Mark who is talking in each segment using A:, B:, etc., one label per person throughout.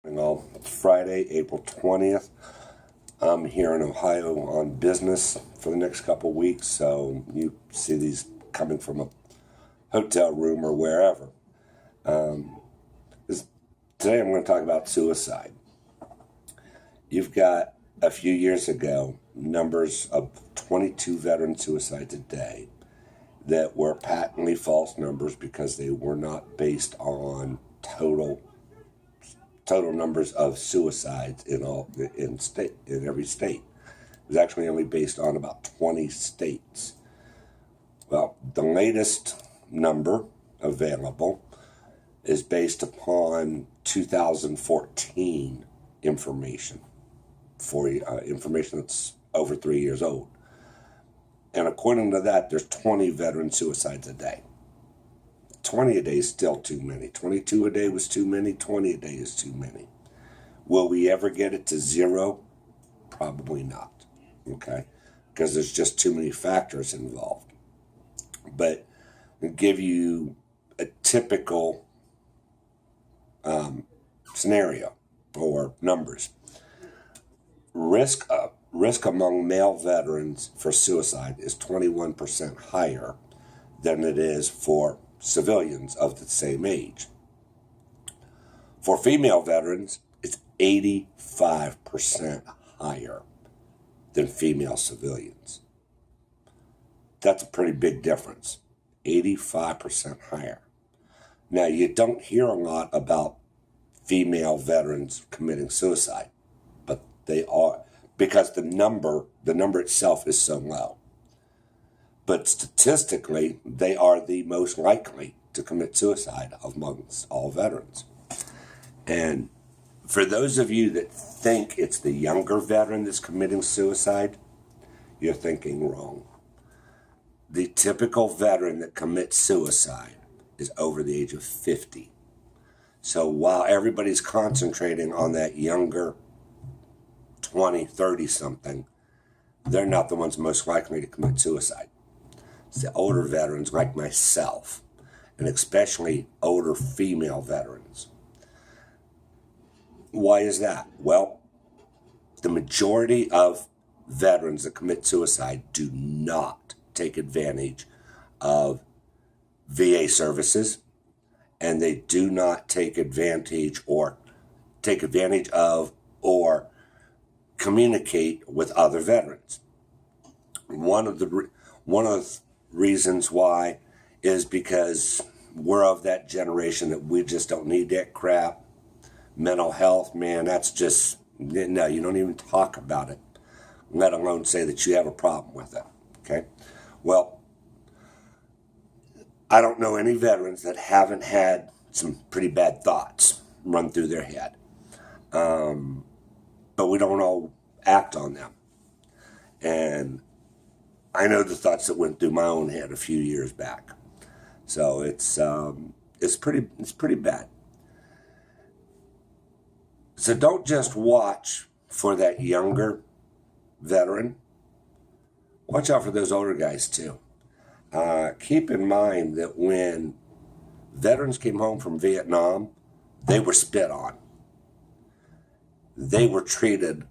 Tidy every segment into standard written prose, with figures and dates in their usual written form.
A: It's Friday, April 20th. I'm here in Ohio on business for the next couple weeks, so you see these coming from a hotel room or wherever. Today I'm going to talk about suicide. You've got, a few years ago, numbers of 22 veteran suicides a day that were patently false numbers because they were not based on total numbers of suicides in every state. It was actually only based on about 20 states. Well, the latest number available is based upon 2014 information, for information that's over 3 years old. And according to that, there's 20 veteran suicides a day. 20 a day is still too many. 22 a day was too many. 20 a day is too many. Will we ever get it to zero? Probably not. Okay? Because there's just too many factors involved. But I'll give you a typical scenario or numbers. Risk among male veterans for suicide is 21% higher than it is for civilians of the same age. For female veterans, it's 85% higher than female civilians. That's a pretty big difference. 85% higher. Now, you don't hear a lot about female veterans committing suicide, but they are, because the number itself is so low. But statistically, they are the most likely to commit suicide amongst all veterans. And for those of you that think it's the younger veteran that's committing suicide, you're thinking wrong. The typical veteran that commits suicide is over the age of 50. So while everybody's concentrating on that younger 20, 30 something, they're not the ones most likely to commit suicide. It's the older veterans like myself, and especially older female veterans. Why is that? Well, the majority of veterans that commit suicide do not take advantage of VA services, and they do not take advantage of or communicate with other veterans. One of the reasons why is because we're of that generation that we just don't need that crap. Mental health, man, that's just, no, you don't even talk about it, let alone say that you have a problem with it. Okay? Well, I don't know any veterans that haven't had some pretty bad thoughts run through their head. But we don't all act on them. And I know the thoughts that went through my own head a few years back. So it's pretty bad. So don't just watch for that younger veteran. Watch out for those older guys too. Keep in mind that when veterans came home from Vietnam, they were spit on. They were treated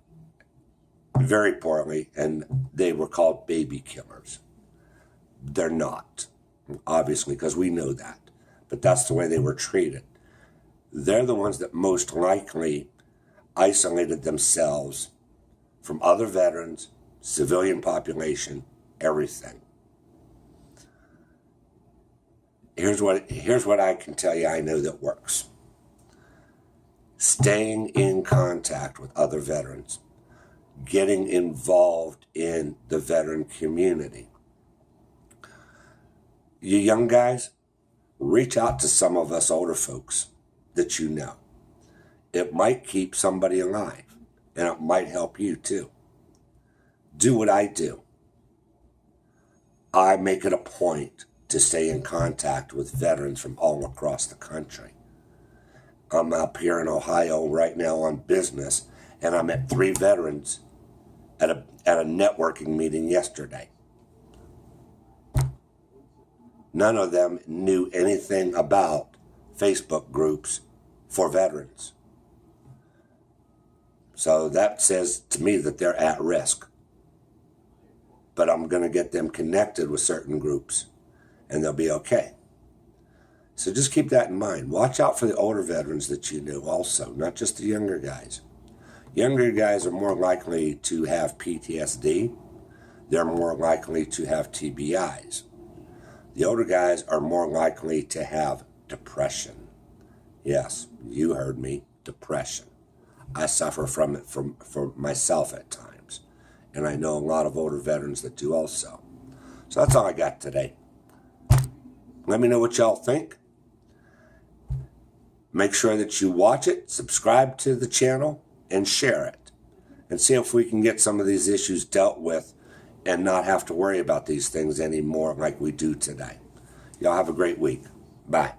A: very poorly, and they were called baby killers. They're not, obviously, because we know that. But that's the way they were treated. They're the ones that most likely isolated themselves from other veterans, civilian population, everything. Here's what I can tell you I know that works. Staying in contact with other veterans. Getting involved in the veteran community. You young guys, reach out to some of us older folks that you know. It might keep somebody alive, and it might help you too. Do what I do. I make it a point to stay in contact with veterans from all across the country. I'm up here in Ohio right now on business, and I met 3 veterans at a networking meeting yesterday. None of them knew anything about Facebook groups for veterans. So that says to me that they're at risk. But I'm going to get them connected with certain groups, and they'll be okay. So just keep that in mind. Watch out for the older veterans that you knew also, not just the younger guys. Younger guys are more likely to have PTSD. They're more likely to have TBIs. The older guys are more likely to have depression. Yes, you heard me, depression. I suffer from it for myself at times. And I know a lot of older veterans that do also. So that's all I got today. Let me know what y'all think. Make sure that you watch it, subscribe to the channel, and share it. And see if we can get some of these issues dealt with and not have to worry about these things anymore like we do today. Y'all have a great week. Bye.